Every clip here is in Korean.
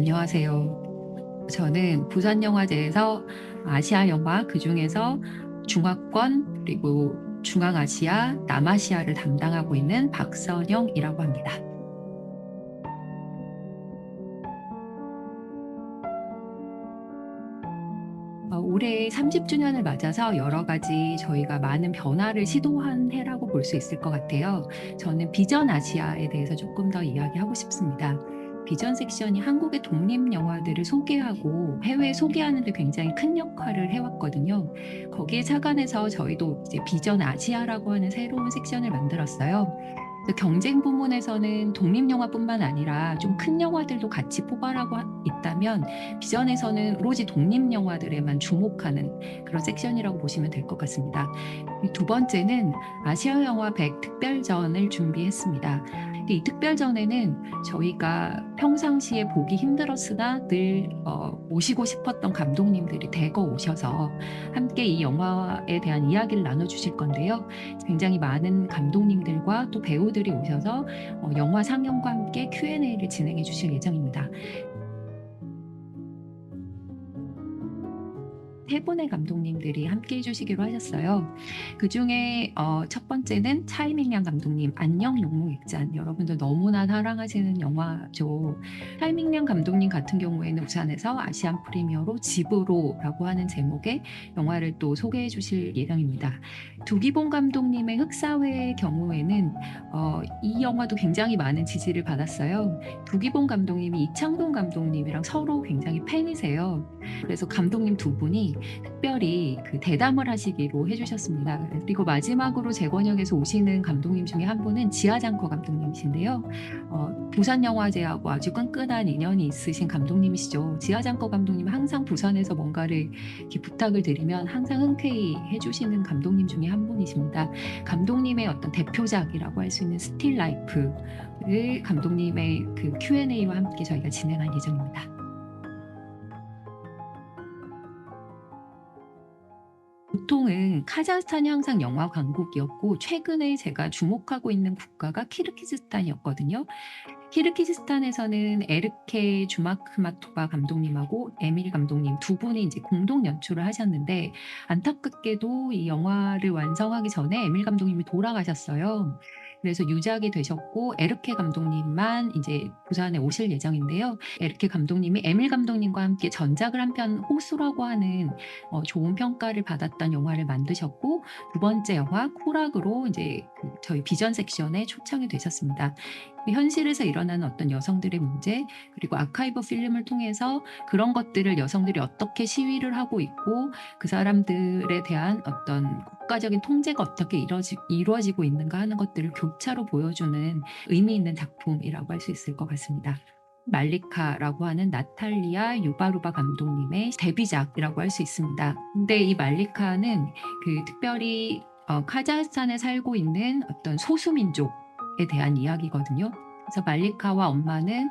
안녕하세요. 저는 부산영화제에서 아시아 영화, 그중에서 중화권 그리고 중앙아시아, 남아시아를 담당하고 있는 박선영이라고 합니다. 올해 30주년을 맞아서 여러 가지 저희가 많은 변화를 시도한 해라고 볼 수 있을 것 같아요. 저는 비전 아시아에 대해서 조금 더 이야기하고 싶습니다. 비전 섹션이 한국의 독립 영화들을 소개하고 해외에 소개하는 데 굉장히 큰 역할을 해왔거든요. 거기에 착안해서 저희도 이제 비전 아시아라고 하는 새로운 섹션을 만들었어요. 경쟁 부문에서는 독립 영화뿐만 아니라 좀 큰 영화들도 같이 포괄하고 있다면 비전에서는 오로지 독립 영화들에만 주목하는 그런 섹션이라고 보시면 될 것 같습니다. 두 번째는 아시아 영화 100 특별전을 준비했습니다. 이 특별전에는 저희가 평상시에 보기 힘들었으나 늘 모시고 싶었던 감독님들이 대거 오셔서 함께 이 영화에 대한 이야기를 나눠주실 건데요. 굉장히 많은 감독님들과 또 배우들이 오셔서 영화 상영과 함께 Q&A를 진행해 주실 예정입니다. 세 분의 감독님들이 함께 해주시기로 하셨어요. 그중에 첫 번째는 차이밍양 감독님, 안녕 용몽액잔. 여러분들 너무나 사랑하시는 영화죠. 차이밍양 감독님 같은 경우에는 부산에서 아시안 프리미어로 집으로라고 하는 제목의 영화를 또 소개해 주실 예정입니다. 두기봉 감독님의 흑사회의 경우에는 이 영화도 굉장히 많은 지지를 받았어요. 두기봉 감독님이 이창동 감독님이랑 서로 굉장히 팬이세요. 그래서 감독님 두 분이 특별히 그 대담을 하시기로 해주셨습니다. 그리고 마지막으로 재권역에서 오시는 감독님 중에 한 분은 지하장커 감독님이신데요. 부산영화제하고 아주 끈끈한 인연이 있으신 감독님이시죠. 지하장커 감독님은 항상 부산에서 뭔가를 이렇게 부탁을 드리면 항상 흔쾌히 해주시는 감독님 중에 한 분이십니다. 감독님의 어떤 대표작이라고 할 수 있는 스틸 라이프를 감독님의 그 Q&A와 함께 저희가 진행할 예정입니다. 보통은 카자흐스탄이 항상 영화 강국이었고 최근에 제가 주목하고 있는 국가가 키르기즈스탄이었거든요. 키르기즈스탄에서는 에르케 주마크마토바 감독님하고 에밀 감독님 두 분이 이제 공동 연출을 하셨는데 안타깝게도 이 영화를 완성하기 전에 에밀 감독님이 돌아가셨어요. 그래서 유작이 되셨고 에르케 감독님만 이제 부산에 오실 예정인데요. 에르케 감독님이 에밀 감독님과 함께 전작을 한 편 호수라고 하는 좋은 평가를 받았던 영화를 만드셨고 두 번째 영화 코락으로 이제 저희 비전 섹션에 초청이 되셨습니다. 현실에서 일어나는 어떤 여성들의 문제 그리고 아카이브 필름을 통해서 그런 것들을 여성들이 어떻게 시위를 하고 있고 그 사람들에 대한 어떤 국가적인 통제가 어떻게 이루어지고 있는가 하는 것들을 교차로 보여주는 의미 있는 작품이라고 할 수 있을 것 같습니다. 말리카라고 하는 나탈리아 유바루바 감독님의 데뷔작이라고 할 수 있습니다. 근데 이 말리카는 특별히 카자흐스탄에 살고 있는 어떤 소수민족에 대한 이야기거든요. 그래서 말리카와 엄마는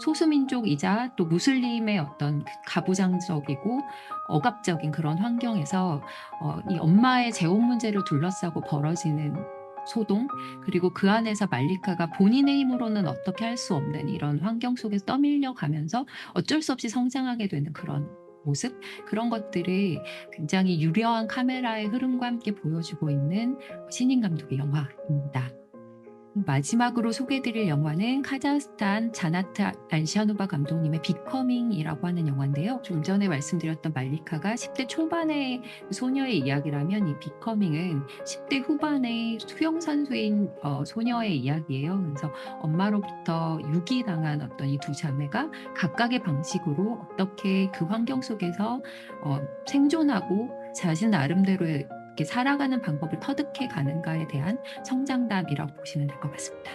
소수민족이자 또 무슬림의 어떤 가부장적이고 억압적인 그런 환경에서 이 엄마의 재혼 문제를 둘러싸고 벌어지는 소동, 그리고 그 안에서 말리카가 본인의 힘으로는 어떻게 할 수 없는 이런 환경 속에서 떠밀려 가면서 어쩔 수 없이 성장하게 되는 그런 모습, 그런 것들을 굉장히 유려한 카메라의 흐름과 함께 보여주고 있는 신인 감독의 영화입니다. 마지막으로 소개해드릴 영화는 카자흐스탄 자나트 알샤누바 감독님의 비커밍이라고 하는 영화인데요. 좀 전에 말씀드렸던 말리카가 10대 초반의 소녀의 이야기라면 이 비커밍은 10대 후반의 수용산수인 소녀의 이야기예요. 그래서 엄마로부터 유기당한 어떤 이 두 자매가 각각의 방식으로 어떻게 그 환경 속에서 생존하고 자신 나름대로 이렇게 살아가는 방법을 터득해 가는가에 대한 성장담이라고 보시면 될 것 같습니다.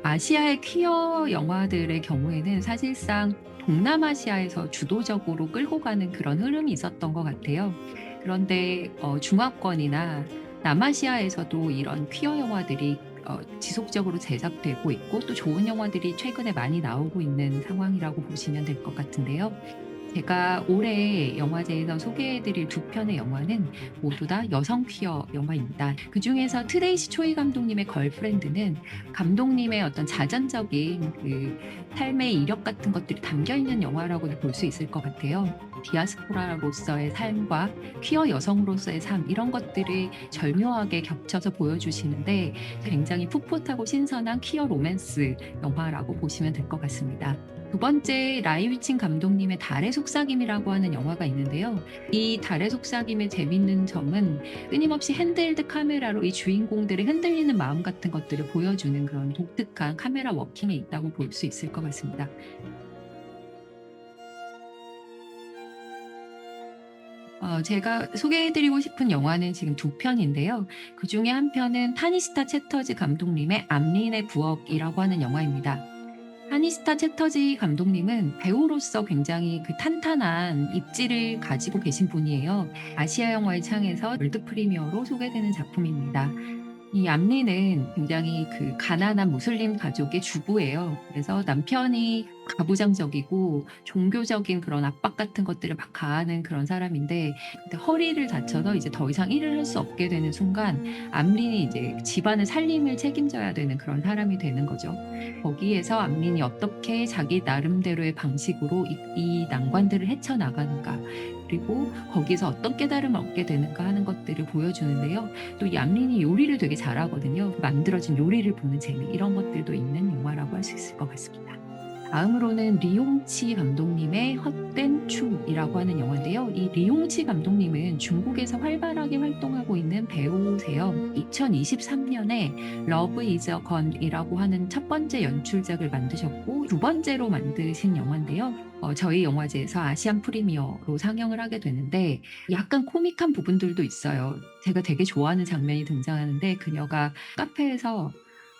아시아의 퀴어 영화들의 경우에는 사실상 동남아시아에서 주도적으로 끌고 가는 그런 흐름이 있었던 것 같아요. 그런데 중화권이나 남아시아에서도 이런 퀴어 영화들이 지속적으로 제작되고 있고 또 좋은 영화들이 최근에 많이 나오고 있는 상황이라고 보시면 될 것 같은데요. 제가 올해 영화제에서 소개해 드릴 두 편의 영화는 모두 다 여성 퀴어 영화입니다. 그중에서 트레이시 초이 감독님의 걸프렌드는 감독님의 어떤 자전적인 그 삶의 이력 같은 것들이 담겨 있는 영화라고도 볼 수 있을 것 같아요. 디아스포라로서의 삶과 퀴어 여성으로서의 삶 이런 것들을 절묘하게 겹쳐서 보여주시는데 굉장히 풋풋하고 신선한 퀴어 로맨스 영화라고 보시면 될 것 같습니다. 두 번째 라이 위친 감독님의 달의 속삭임이라고 하는 영화가 있는데요. 이 달의 속삭임의 재밌는 점은 끊임없이 핸드헬드 카메라로 이 주인공들의 흔들리는 마음 같은 것들을 보여주는 그런 독특한 카메라 워킹에 있다고 볼 수 있을 것 같습니다. 제가 소개해 드리고 싶은 영화는 지금 두 편인데요. 그중에 한 편은 타니스타 채터즈 감독님의 암린의 부엌이라고 하는 영화입니다. 타니스타 채터지 감독님은 배우로서 굉장히 그 탄탄한 입지를 가지고 계신 분이에요. 아시아 영화의 창에서 월드 프리미어로 소개되는 작품입니다. 이 암리는 굉장히 그 가난한 무슬림 가족의 주부예요. 그래서 남편이 가부장적이고 종교적인 그런 압박 같은 것들을 막 가하는 그런 사람인데 근데 허리를 다쳐서 이제 더 이상 일을 할 수 없게 되는 순간 암린이 이제 집안의 살림을 책임져야 되는 그런 사람이 되는 거죠. 거기에서 암린이 어떻게 자기 나름대로의 방식으로 이 난관들을 헤쳐나가는가 그리고 거기서 어떤 깨달음을 얻게 되는가 하는 것들을 보여주는데요. 또 이 암린이 요리를 되게 잘하거든요. 만들어진 요리를 보는 재미 이런 것들도 있는 영화라고 할 수 있을 것 같습니다. 다음으로는 리용치 감독님의 헛된 춤이라고 하는 영화인데요. 이 리용치 감독님은 중국에서 활발하게 활동하고 있는 배우세요. 2023년에 러브 이즈 어 건이라고 하는 첫 번째 연출작을 만드셨고 두 번째로 만드신 영화인데요. 저희 영화제에서 아시안 프리미어로 상영을 하게 되는데 약간 코믹한 부분들도 있어요. 제가 되게 좋아하는 장면이 등장하는데 그녀가 카페에서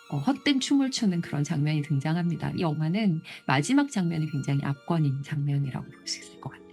헛된 춤을 추는 그런 장면이 등장합니다. 이 영화는 마지막 장면이 굉장히 압권인 장면이라고 볼 수 있을 것 같아요.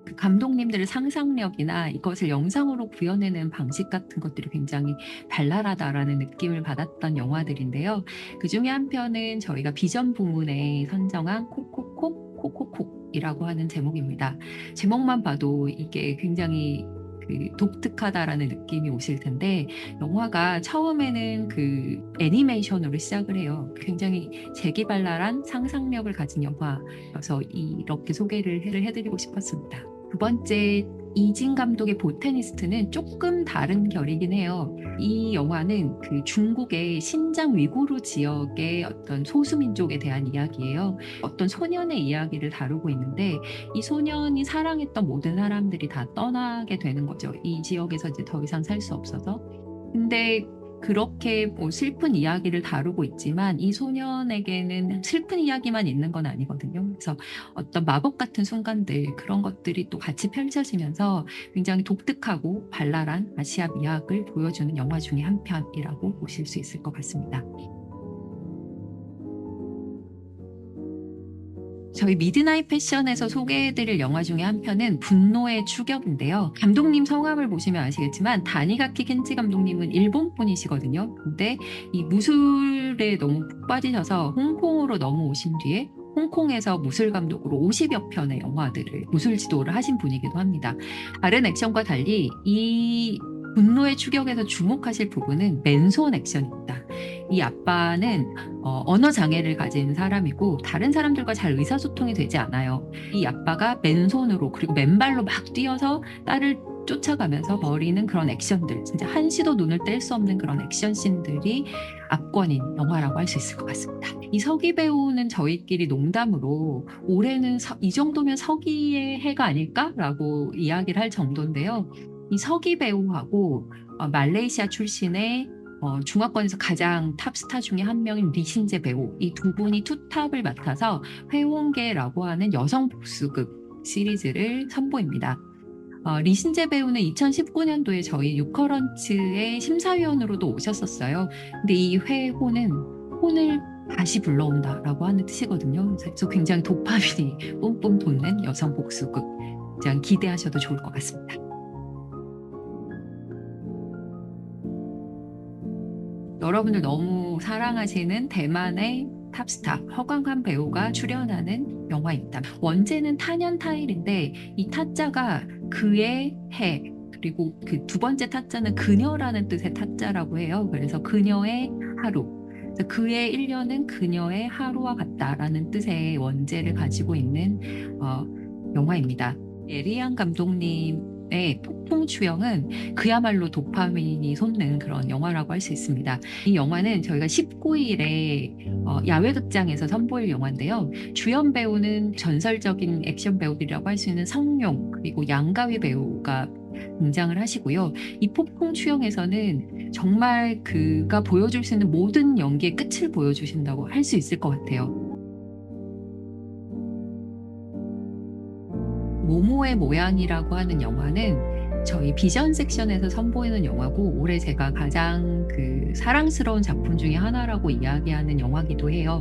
그 감독님들의 상상력이나 이것을 영상으로 구현해낸 방식 같은 것들이 굉장히 발랄하다라는 느낌을 받았던 영화들인데요. 그중에 한 편은 저희가 비전 부문에 선정한 콕콕콕 콕콕콕이라고 하는 제목입니다. 제목만 봐도 이게 굉장히 그 독특하다라는 느낌이 오실 텐데 영화가 처음에는 그 애니메이션으로 시작을 해요. 굉장히 재기발랄한 상상력을 가진 영화여서 이렇게 소개를 해드리고 싶었습니다. 두 번째 이진 감독의 보테니스트는 조금 다른 결이긴 해요. 이 영화는 그 중국의 신장 위구르 지역의 어떤 소수민족에 대한 이야기예요. 어떤 소년의 이야기를 다루고 있는데 이 소년이 사랑했던 모든 사람들이 다 떠나게 되는 거죠. 이 지역에서 이제 더 이상 살 수 없어서. 근데 그렇게 뭐 슬픈 이야기를 다루고 있지만 이 소년에게는 슬픈 이야기만 있는 건 아니거든요. 그래서 어떤 마법 같은 순간들 그런 것들이 또 같이 펼쳐지면서 굉장히 독특하고 발랄한 아시아 미학을 보여주는 영화 중에 한 편이라고 보실 수 있을 것 같습니다. 저희 미드나잇 패션에서 소개해 드릴 영화 중에 한 편은 분노의 추격인데요. 감독님 성함을 보시면 아시겠지만 다니가키 켄지 감독님은 일본 분이시거든요. 근데 이 무술에 너무 푹 빠지셔서 홍콩으로 넘어오신 뒤에 홍콩에서 무술 감독으로 50여 편의 영화들을 무술 지도를 하신 분이기도 합니다. 다른 액션과 달리 이 분노의 추격에서 주목하실 부분은 맨손 액션입니다. 이 아빠는 언어 장애를 가진 사람이고 다른 사람들과 잘 의사소통이 되지 않아요. 이 아빠가 맨손으로 그리고 맨발로 막 뛰어서 딸을 쫓아가면서 벌이는 그런 액션들 진짜 한시도 눈을 뗄 수 없는 그런 액션 씬들이 압권인 영화라고 할 수 있을 것 같습니다. 이 서기 배우는 저희끼리 농담으로 올해는 이 정도면 서기의 해가 아닐까라고 이야기를 할 정도인데요. 이 서기 배우하고 말레이시아 출신의 중화권에서 가장 탑스타 중에 한 명인 리신제 배우 이 두 분이 투탑을 맡아서 회원계라고 하는 여성 복수극 시리즈를 선보입니다. 리신제 배우는 2019년도에 저희 유커런츠의 심사위원으로도 오셨었어요. 근데 이 회호는 혼을 다시 불러온다라고 하는 뜻이거든요. 그래서 굉장히 도파민이 뿜뿜 돋는 여성 복수극 굉장히 기대하셔도 좋을 것 같습니다. 여러분들 너무 사랑하시는 대만의 탑스타 허광한 배우가 출연하는 영화입니다. 원제는 타년타일인데 이 타자가 그의 해 그리고 그 두 번째 타자는 그녀라는 뜻의 타자라고 해요. 그래서 그녀의 하루. 그래서 그의 1년은 그녀의 하루와 같다라는 뜻의 원제를 가지고 있는 영화입니다. 에리안 감독님의 폭풍 추영은 그야말로 도파민이 솟는 그런 영화라고 할 수 있습니다. 이 영화는 저희가 19일에 야외 극장에서 선보일 영화인데요. 주연 배우는 전설적인 액션 배우들이라고 할 수 있는 성룡 그리고 양가위 배우가 등장을 하시고요. 이 폭풍 추영에서는 정말 그가 보여줄 수 있는 모든 연기의 끝을 보여주신다고 할 수 있을 것 같아요. 모모의 모양이라고 하는 영화는 저희 비전 섹션에서 선보이는 영화고 올해 제가 가장 사랑스러운 작품 중에 하나라고 이야기하는 영화기도 해요.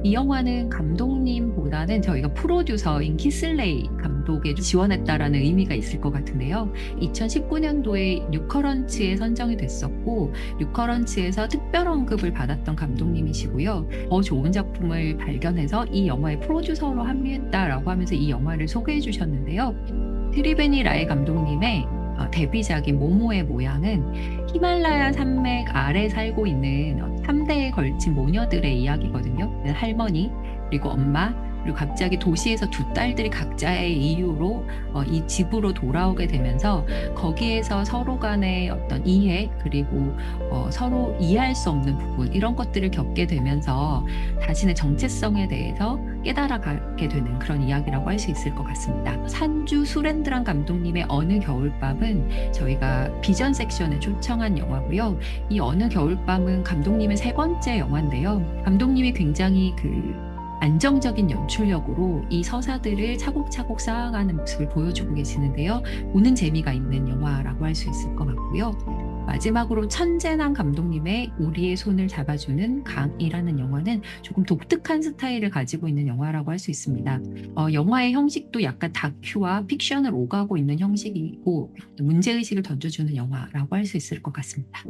이 영화는 감독님보다는 저희가 프로듀서인 키슬레이 감독에 지원했다라는 의미가 있을 것 같은데요. 2019년도에 뉴커런츠에 선정이 됐었고 뉴커런츠에서 특별 언급을 받았던 감독님이시고요. 더 좋은 작품을 발견해서 이 영화의 프로듀서로 합류했다라고 하면서 이 영화를 소개해 주셨는데요. 트리베니 라이 감독님의 데뷔작인 모모의 모양은 히말라야 산맥 아래 살고 있는 3대에 걸친 모녀들의 이야기거든요. 할머니, 그리고 엄마, 그리고 갑자기 도시에서 두 딸들이 각자의 이유로 이 집으로 돌아오게 되면서 거기에서 서로 간의 어떤 이해 그리고 서로 이해할 수 없는 부분 이런 것들을 겪게 되면서 자신의 정체성에 대해서 깨달아가게 되는 그런 이야기라고 할 수 있을 것 같습니다. 산주 수렌드란 감독님의 어느 겨울밤은 저희가 비전 섹션에 초청한 영화고요. 이 어느 겨울밤은 감독님의 세 번째 영화인데요. 감독님이 굉장히 안정적인 연출력으로 이 서사들을 차곡차곡 쌓아가는 모습을 보여주고 계시는데요. 보는 재미가 있는 영화라고 할 수 있을 것 같고요. 마지막으로 천재남 감독님의 우리의 손을 잡아주는 강이라는 영화는 조금 독특한 스타일을 가지고 있는 영화라고 할 수 있습니다. 영화의 형식도 약간 다큐와 픽션을 오가고 있는 형식이고 문제의식을 던져주는 영화라고 할 수 있을 것 같습니다.